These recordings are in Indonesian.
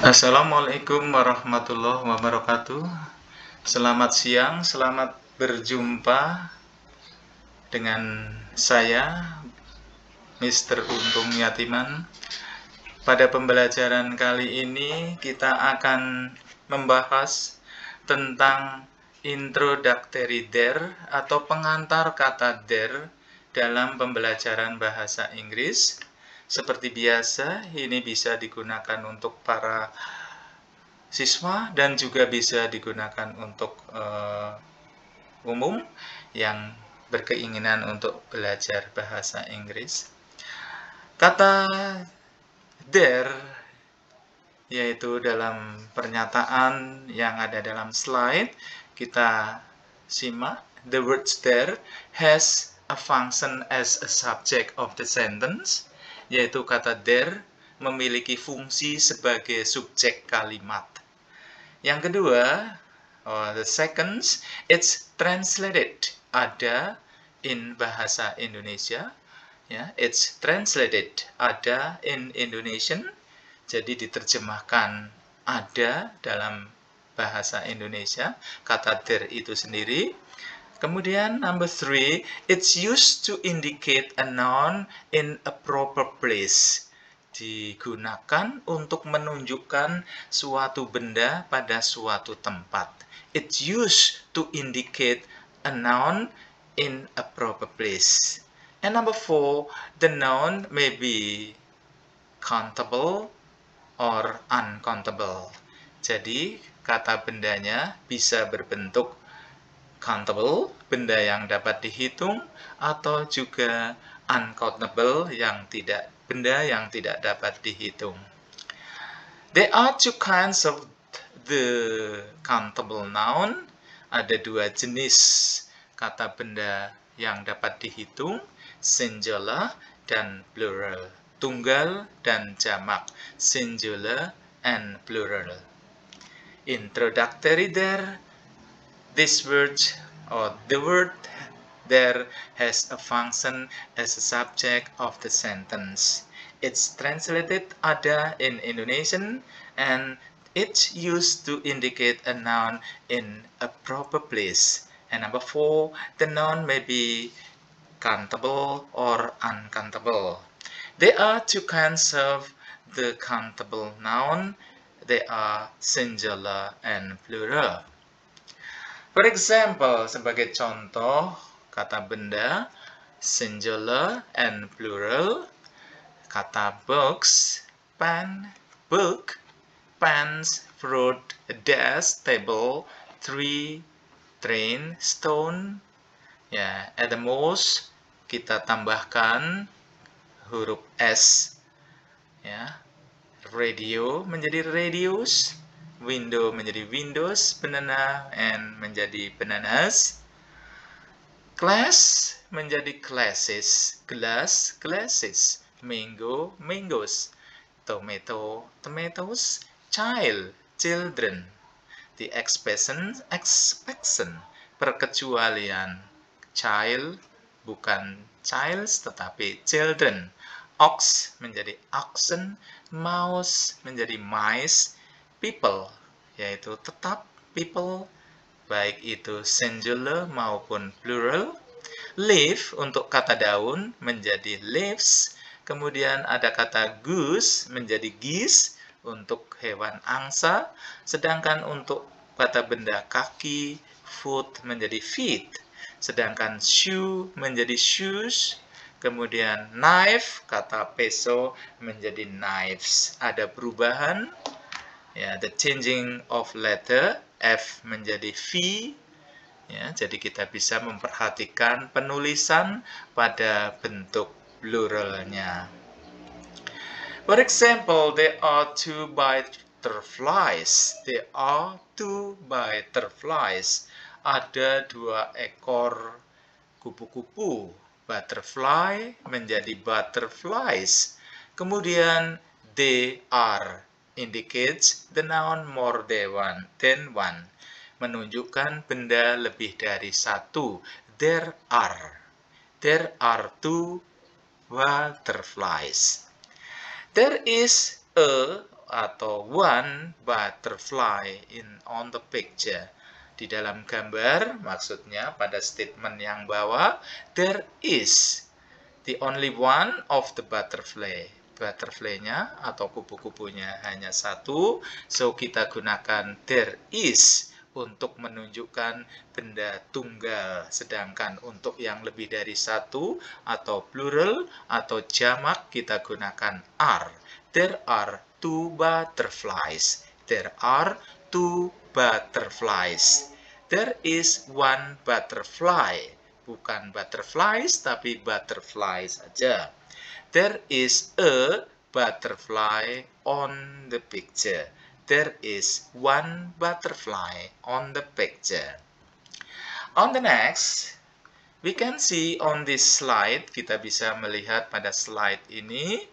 Assalamualaikum warahmatullahi wabarakatuh. Selamat siang, selamat berjumpa dengan saya, Mr. Untung Yatiman. Pada pembelajaran kali ini kita akan membahas tentang introductory there atau pengantar kata there dalam pembelajaran bahasa Inggris. Seperti biasa, ini bisa digunakan untuk para siswa dan juga bisa digunakan untuk umum yang berkeinginan untuk belajar bahasa Inggris. Kata there, yaitu dalam pernyataan yang ada dalam slide, kita simak. The word there has a function as a subject of the sentence, yaitu kata there memiliki fungsi sebagai subjek kalimat. Yang kedua, the second, it's translated, ada in bahasa Indonesia, ya, it's translated, ada in Indonesian, jadi diterjemahkan ada dalam bahasa Indonesia, kata there itu sendiri. Kemudian number 3, it's used to indicate a noun in a proper place, digunakan untuk menunjukkan suatu benda pada suatu tempat. It's used to indicate a noun in a proper place. And number 4, the noun may be countable or uncountable. Jadi kata bendanya bisa berbentuk countable, benda yang dapat dihitung, atau juga uncountable, benda yang tidak dapat dihitung. There are two kinds of the countable noun. Ada dua jenis kata benda yang dapat dihitung, singular dan plural. Tunggal dan jamak, singular and plural. Introductory there, this word or the word there has a function as a subject of the sentence. It's translated ada in Indonesian and it's used to indicate a noun in a proper place. And number 4, the noun may be countable or uncountable. There are two kinds of the countable noun. They are singular and plural. For example, sebagai contoh kata benda singular and plural, kata books, pen, book, pens, fruit, desk, table, tree, train, stone. Ya, at the most kita tambahkan huruf S, ya. Radio menjadi radius, window menjadi windows, banana and menjadi bananas, class menjadi classes, glass glasses, mango mangoes, tomato tomatoes, child children. The expression perkecualian, child bukan childs tetapi children. Ox menjadi oxen, mouse menjadi mice, people yaitu tetap people, baik itu singular maupun plural. Leaf untuk kata daun menjadi leaves. Kemudian ada kata goose menjadi geese untuk hewan angsa. Sedangkan untuk kata benda kaki, foot menjadi feet. Sedangkan shoe menjadi shoes. Kemudian knife, kata peso menjadi knives. Ada perubahan, ya, the changing of letter, F menjadi V. Ya, jadi kita bisa memperhatikan penulisan pada bentuk pluralnya. For example, there are two butterflies. There are two butterflies. Ada dua ekor kupu-kupu. Butterfly menjadi butterflies. Kemudian they are indicates the noun more than one, menunjukkan benda lebih dari satu. There are two butterflies. There is a atau one butterfly on the picture. Di dalam gambar, maksudnya pada statement yang bawah, there is the only one of the butterfly. Butterfly-nya atau kupu-kupunya hanya satu, so kita gunakan there is untuk menunjukkan benda tunggal. Sedangkan untuk yang lebih dari satu atau plural atau jamak kita gunakan are. There are two butterflies. There are two butterflies. There is one butterfly. Bukan butterflies, tapi butterfly saja. There is a butterfly on the picture. There is one butterfly on the picture. On the next, we can see on this slide, kita bisa melihat pada slide ini,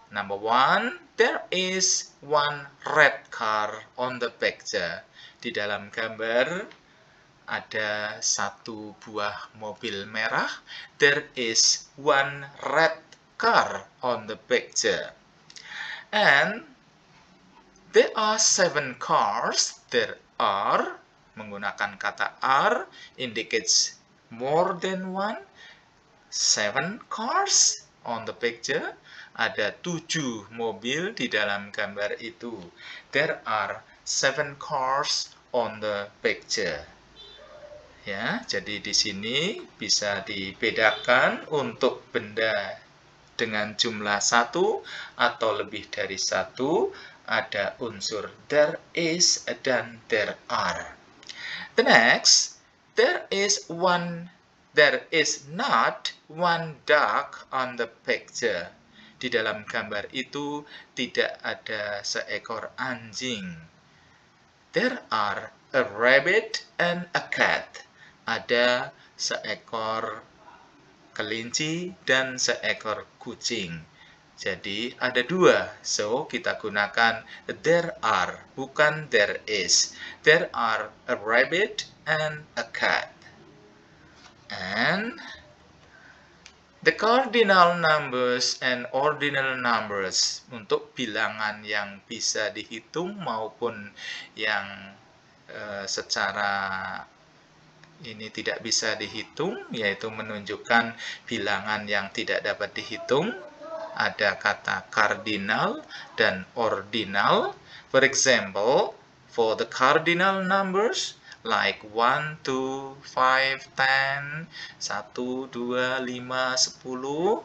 number one, there is one red car on the picture. Di dalam gambar, ada satu buah mobil merah. There is one red car on the picture. And there are 7 cars. There are, menggunakan kata are, indicates more than one. 7 cars on the picture. Ada 7 mobil di dalam gambar itu. There are 7 cars on the picture. Ya, jadi di sini bisa dibedakan untuk benda dengan jumlah 1 atau lebih dari 1. Ada unsur there is dan there are. The next, there is not one duck on the picture. Di dalam gambar itu tidak ada seekor anjing. There are a rabbit and a cat. Ada seekor kelinci dan seekor kucing. Jadi ada 2, so kita gunakan there are, bukan there is. There are a rabbit and a cat. And the cardinal numbers and ordinal numbers, untuk bilangan yang bisa dihitung maupun yang secara ini tidak bisa dihitung, yaitu menunjukkan bilangan yang tidak dapat dihitung. Ada kata cardinal dan ordinal. For example, for the cardinal numbers like 1, 2, 5, 10, 1, 2, 5, 10.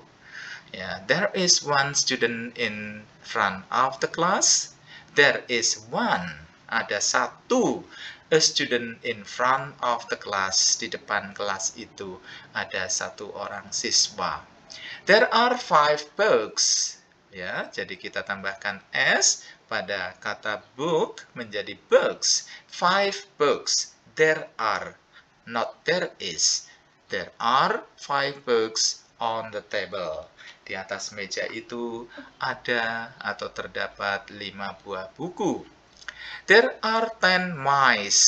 Yeah, there is one student in front of the class. There is one. Ada satu. A student in front of the class. Di depan kelas itu ada satu orang siswa. There are 5 books. Ya, jadi kita tambahkan s pada kata book menjadi books. 5 books. There are, not there is. There are 5 books on the table. Di atas meja itu ada atau terdapat 5 buah buku. There are 10 mice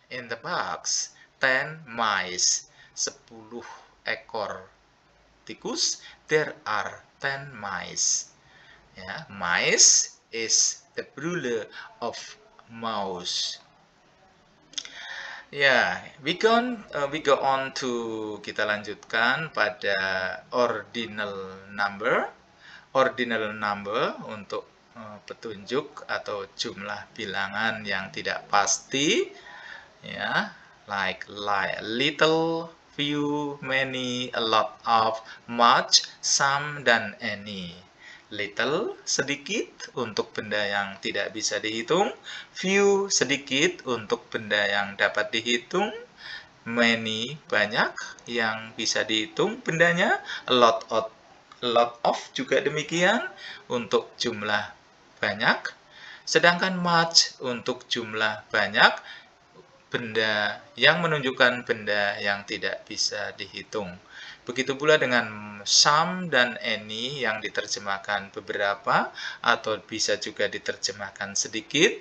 in the box. 10 mice. 10 ekor tikus. There are 10 mice. Ya, mice is the plural of mouse. Ya, we go on to, kita lanjutkan pada ordinal number. Ordinal number untuk petunjuk atau jumlah bilangan yang tidak pasti. Ya, like little, few, many, a lot of, much, some, dan any. Little, sedikit untuk benda yang tidak bisa dihitung. Few, sedikit untuk benda yang dapat dihitung. Many, banyak yang bisa dihitung bendanya. A lot of juga demikian untuk jumlah banyak. Sedangkan much untuk jumlah banyak, benda yang menunjukkan benda yang tidak bisa dihitung. Begitu pula dengan some dan any yang diterjemahkan beberapa atau bisa juga diterjemahkan sedikit.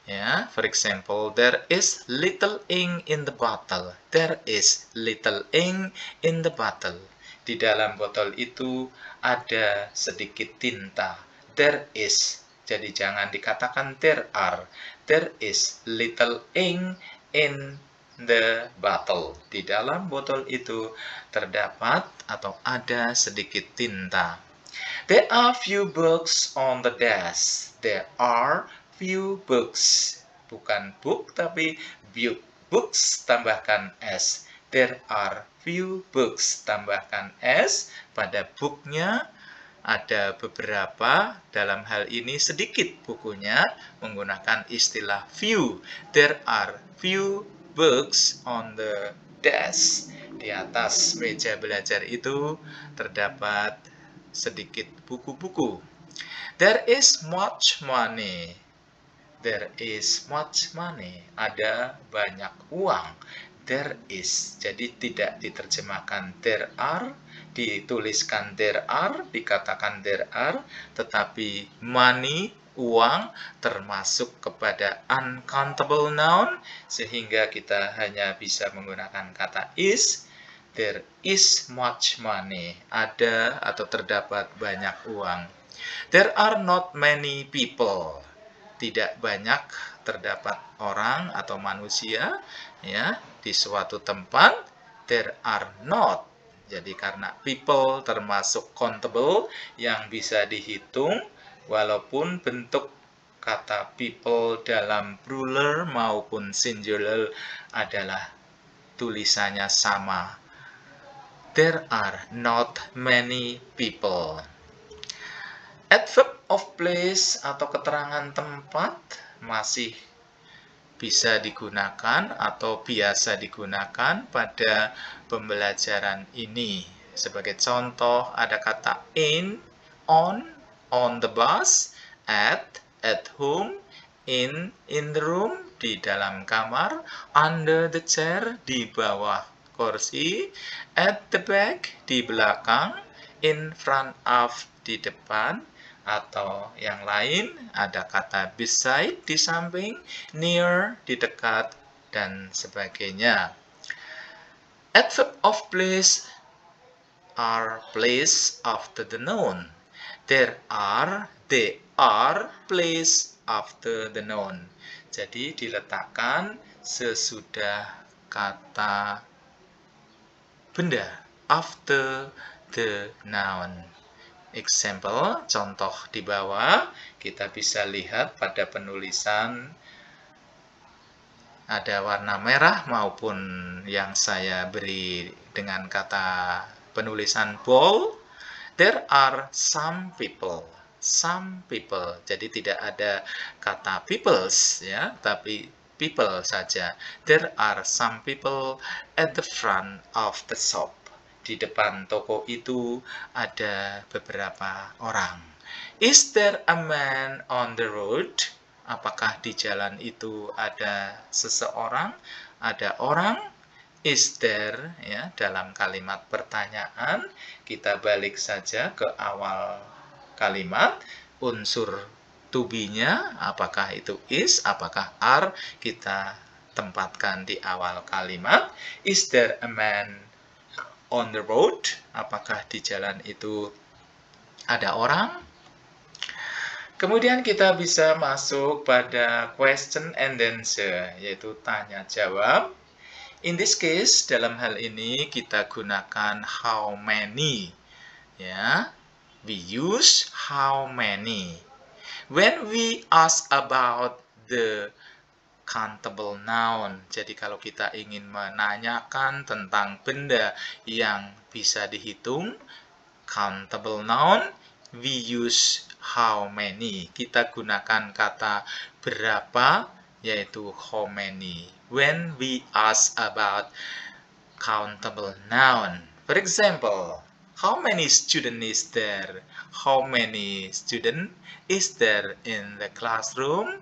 Ya, for example, there is little ink in the bottle. There is little ink in the bottle. Di dalam botol itu ada sedikit tinta. There is Jadi jangan dikatakan there are. There is little ink in the bottle. Di dalam botol itu terdapat atau ada sedikit tinta. There are few books on the desk. There are few books. Bukan book tapi books tambahkan s. There are few books tambahkan s. Pada booknya ada beberapa, dalam hal ini sedikit bukunya menggunakan istilah few. There are few books on the desk. Di atas meja belajar itu terdapat sedikit buku-buku. There is much money. There is much money. Ada banyak uang. There is. Jadi tidak diterjemahkan there are, dituliskan there are, dikatakan there are, tetapi money, uang, termasuk kepada uncountable noun, sehingga kita hanya bisa menggunakan kata is. There is much money. Ada atau terdapat banyak uang. There are not many people. Tidak banyak terdapat orang atau manusia ya di suatu tempat. There are not. Jadi karena people termasuk countable yang bisa dihitung, walaupun bentuk kata people dalam plural maupun singular adalah tulisannya sama. There are not many people. Adverb of place atau keterangan tempat masih bisa digunakan atau biasa digunakan pada pembelajaran ini. Sebagai contoh ada kata in, on the bus, at home, in the room, di dalam kamar, under the chair, di bawah kursi, at the back, di belakang, in front of, di depan, atau yang lain ada kata beside di samping, near di dekat, dan sebagainya. Adverb of place are placed after the noun. They are placed after the noun. Jadi diletakkan sesudah kata benda, after the noun. Example, contoh di bawah, kita bisa lihat pada penulisan ada warna merah maupun yang saya beri dengan kata penulisan bold. There are some people. Jadi tidak ada kata peoples ya, tapi people saja. There are some people at the front of the shop. Di depan toko itu ada beberapa orang. Is there a man on the road? Apakah di jalan itu ada seseorang? Ada orang? Is there, ya, dalam kalimat pertanyaan, kita balik saja ke awal kalimat, unsur to be-nya, apakah itu is, apakah are, kita tempatkan di awal kalimat. Is there a man on the road? Apakah di jalan itu ada orang? Kemudian kita bisa masuk pada question and answer, yaitu tanya jawab. In this case, dalam hal ini kita gunakan how many. Ya, we use how many. When we ask about the countable noun. Jadi kalau kita ingin menanyakan tentang benda yang bisa dihitung, countable noun, we use how many. Kita gunakan kata berapa, yaitu how many. When we ask about countable noun. For example, how many students is there? How many students is there in the classroom?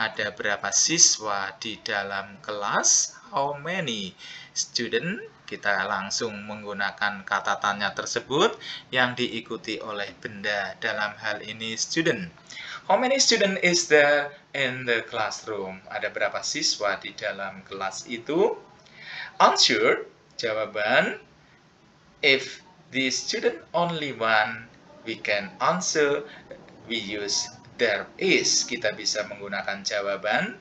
Ada berapa siswa di dalam kelas? How many students? Kita langsung menggunakan kata tanya tersebut yang diikuti oleh benda, dalam hal ini student. How many students is there in the classroom? Ada berapa siswa di dalam kelas itu? Answer, jawaban. If the student only one, we can answer, we use there is. Kita bisa menggunakan jawaban.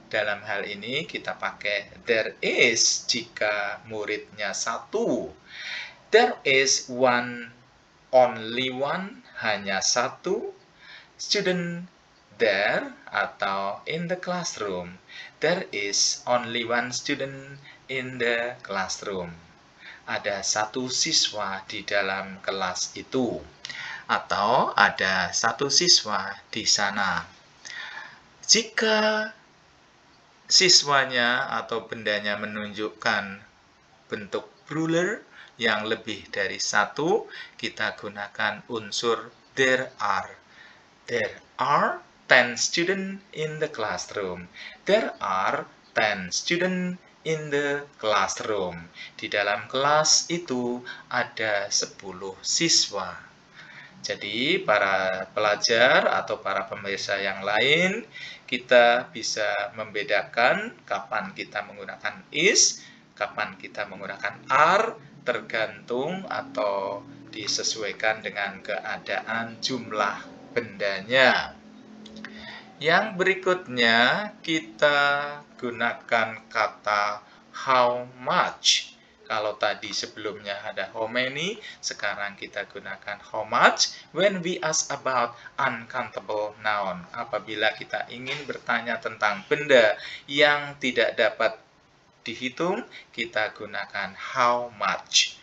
Dalam hal ini kita pakai there is jika muridnya 1. There is one, only one, hanya 1 student there atau in the classroom. There is only one student in the classroom. Ada 1 siswa di dalam kelas itu. Atau ada 1 siswa di sana. Jika siswanya atau bendanya menunjukkan bentuk plural yang lebih dari 1, kita gunakan unsur there are. There are 10 students in the classroom. There are 10 students in the classroom. Di dalam kelas itu ada 10 siswa. Jadi, para pelajar atau para pemirsa yang lain, kita bisa membedakan kapan kita menggunakan is, kapan kita menggunakan are, tergantung atau disesuaikan dengan keadaan jumlah bendanya. Yang berikutnya, kita gunakan kata how much. Kalau tadi sebelumnya ada how many, sekarang kita gunakan how much when we ask about uncountable noun. Apabila kita ingin bertanya tentang benda yang tidak dapat dihitung, kita gunakan how much.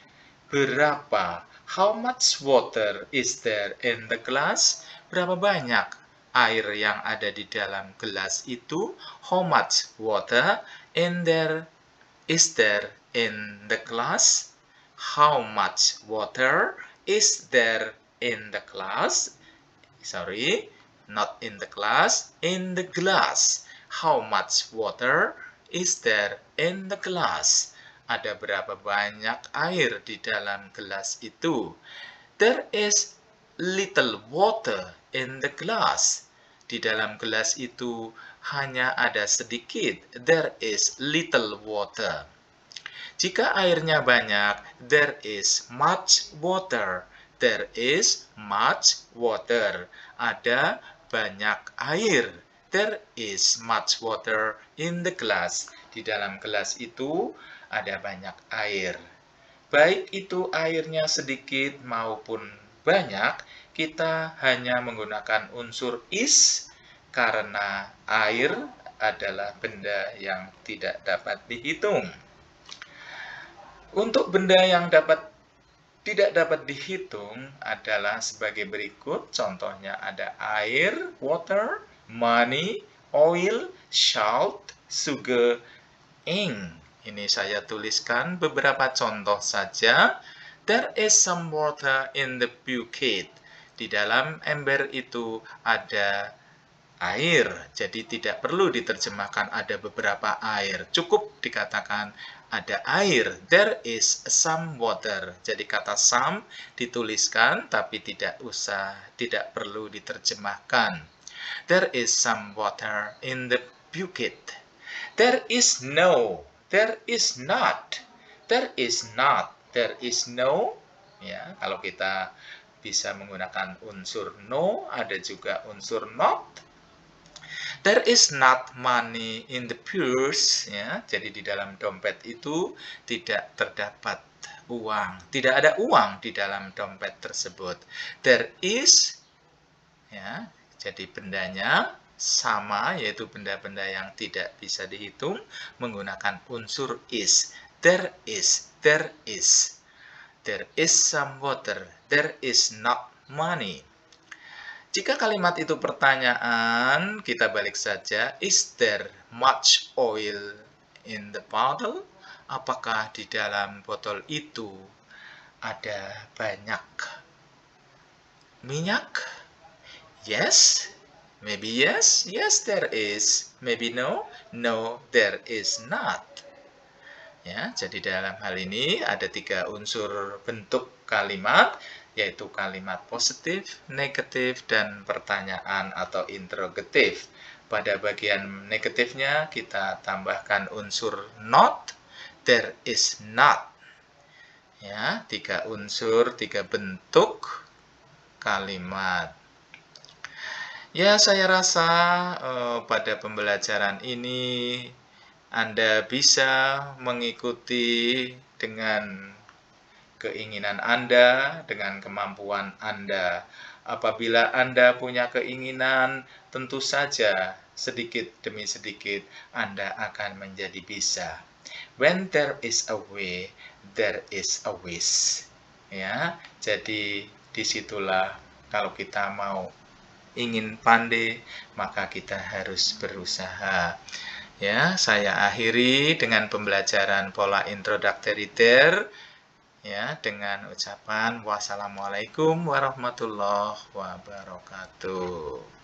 Berapa? How much water is there in the glass? Berapa banyak air yang ada di dalam gelas itu? How much water is there in the glass? How much water is there in the glass? Sorry, not in the glass, in the glass. How much water is there in the glass? Ada berapa banyak air di dalam gelas itu? There is little water in the glass. Di dalam gelas itu hanya ada sedikit. There is little water. Jika airnya banyak, there is much water. There is much water. Ada banyak air. There is much water in the glass. Di dalam gelas itu ada banyak air. Baik itu airnya sedikit maupun banyak, kita hanya menggunakan unsur is karena air adalah benda yang tidak dapat dihitung. Untuk benda yang tidak dapat dihitung adalah sebagai berikut. Contohnya ada air, water, money, oil, salt, sugar, ink. Ini saya tuliskan beberapa contoh saja. There is some water in the bucket. Di dalam ember itu ada air. Jadi tidak perlu diterjemahkan ada beberapa air. Cukup dikatakan ada air. There is some water. Jadi kata some dituliskan tapi tidak perlu diterjemahkan. There is some water in the bucket. There is no. There is not. There is not. There is no. Ya, kalau kita bisa menggunakan unsur no, ada juga unsur not. There is not money in the purse. Ya, jadi di dalam dompet itu tidak terdapat uang. Tidak ada uang di dalam dompet tersebut. There is, ya, jadi bendanya sama, yaitu benda-benda yang tidak bisa dihitung menggunakan unsur is. There is, there is. There is some water. There is not money. Jika kalimat itu pertanyaan, kita balik saja. Is there much oil in the bottle? Apakah di dalam botol itu ada banyak minyak? Yes. Maybe yes. Yes, there is. Maybe no. No, there is not. Ya, jadi dalam hal ini ada 3 unsur bentuk kalimat, yaitu kalimat positif, negatif, dan pertanyaan atau interrogatif. Pada bagian negatifnya kita tambahkan unsur not, there is not. Ya, 3 unsur, 3 bentuk kalimat. Ya, saya rasa pada pembelajaran ini Anda bisa mengikuti dengan keinginan Anda, dengan kemampuan Anda. Apabila Anda punya keinginan, tentu saja sedikit demi sedikit Anda akan menjadi bisa. When there is a way, there is a wish. Ya, jadi disitulah kalau kita mau ingin pandai, maka kita harus berusaha. Ya, saya akhiri dengan pembelajaran pola introductory there. Ya, dengan ucapan wassalamualaikum warahmatullahi wabarakatuh.